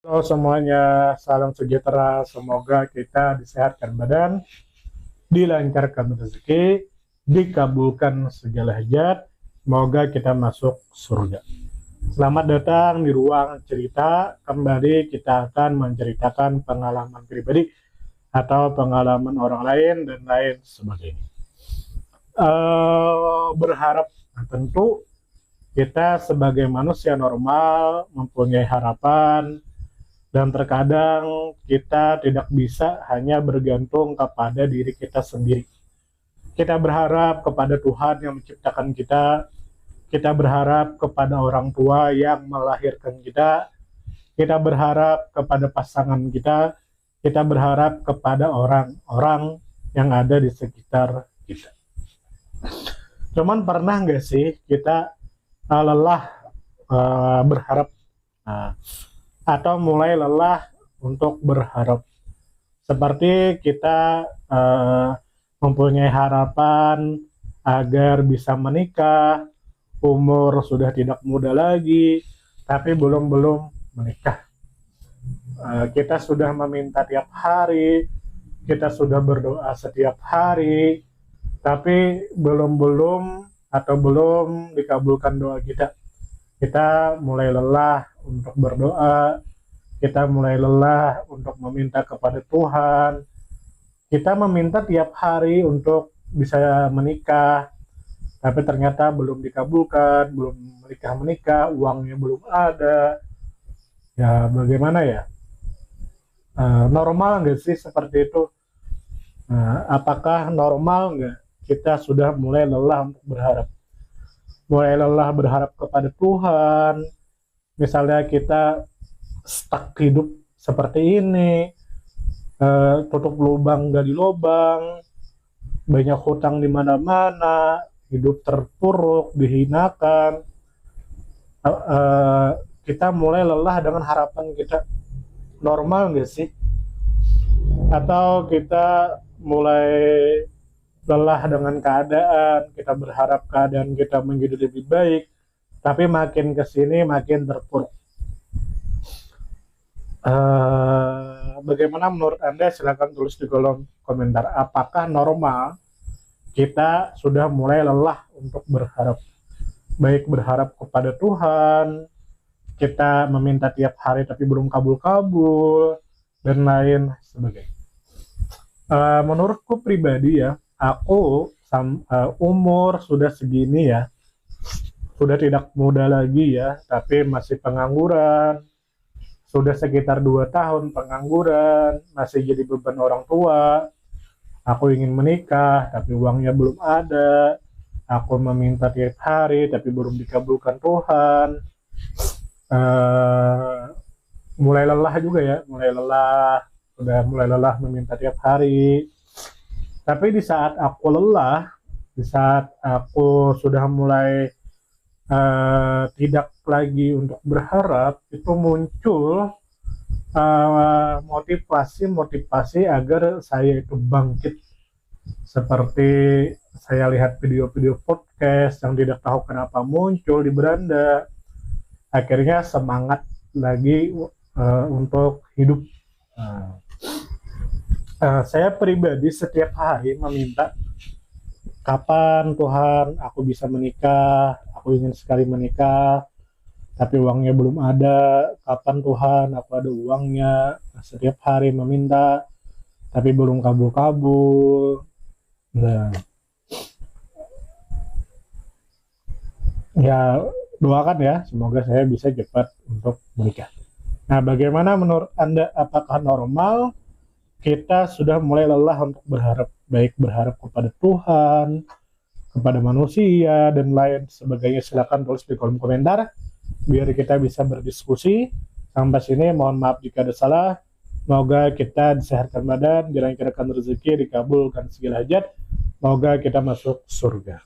Halo semuanya, salam sejahtera. Semoga kita disehatkan badan, dilancarkan rezeki, dikabulkan segala hajat. Semoga kita masuk surga. Selamat datang di ruang cerita. Kembali kita akan menceritakan pengalaman pribadi atau pengalaman orang lain dan lain sebagainya. Berharap tentu kita sebagai manusia normal mempunyai harapan. Dan terkadang kita tidak bisa hanya bergantung kepada diri kita sendiri. Kita berharap kepada Tuhan yang menciptakan kita berharap kepada orang tua yang melahirkan kita berharap kepada pasangan kita berharap kepada orang-orang yang ada di sekitar kita. Cuman pernah nggak sih kita lelah berharap? Nah, atau mulai lelah untuk berharap. Seperti kita mempunyai harapan agar bisa menikah, umur sudah tidak muda lagi, tapi belum menikah. Kita sudah meminta tiap hari, kita sudah berdoa setiap hari, tapi belum dikabulkan doa kita. Kita mulai lelah untuk berdoa, kita mulai lelah untuk meminta kepada Tuhan. Kita meminta tiap hari untuk bisa menikah, tapi ternyata belum dikabulkan, belum menikah, uangnya belum ada. Ya bagaimana ya? Normal nggak sih seperti itu? Apakah normal nggak kita sudah mulai lelah untuk berharap? Mulai lelah berharap kepada Tuhan. Misalnya kita stuck hidup seperti ini, tutup lubang gali lubang, banyak hutang di mana-mana, hidup terpuruk, dihinakan. Kita mulai lelah dengan harapan kita. Normal nggak sih? Atau kita mulai lelah dengan keadaan, kita berharap keadaan kita menjadi lebih baik, tapi makin kesini makin terpuruk. Bagaimana menurut Anda? Silahkan tulis di kolom komentar. Apakah normal kita sudah mulai lelah untuk berharap? Baik berharap kepada Tuhan, kita meminta tiap hari tapi belum kabul-kabul, dan lain sebagainya. Menurutku pribadi ya, aku umur sudah segini ya, sudah tidak muda lagi ya, tapi masih pengangguran. Sudah sekitar 2 tahun pengangguran, masih jadi beban orang tua. Aku ingin menikah, tapi uangnya belum ada. Aku meminta tiap hari, tapi belum dikabulkan Tuhan. Mulai lelah juga ya, sudah mulai lelah meminta tiap hari. Tapi di saat aku lelah, di saat aku sudah mulai tidak lagi untuk berharap, itu muncul motivasi agar saya itu bangkit. Seperti saya lihat video-video podcast yang tidak tahu kenapa muncul di beranda, akhirnya semangat lagi untuk hidup. Saya pribadi setiap hari meminta, kapan Tuhan aku bisa menikah? Aku ingin sekali menikah, tapi uangnya belum ada. Kapan Tuhan aku ada uangnya? Setiap hari meminta, tapi belum kabul-kabul. Nah, ya doakan ya, semoga saya bisa cepat untuk menikah. Nah, bagaimana menurut Anda? Apakah normal kita sudah mulai lelah untuk berharap? Baik berharap kepada Tuhan, kepada manusia, dan lain sebagainya. Silakan tulis di kolom komentar biar kita bisa berdiskusi. Sampai sini mohon maaf jika ada salah. Semoga kita disehatkan badan, dilancarkan rezeki, dikabulkan segala hajat. Semoga kita masuk surga.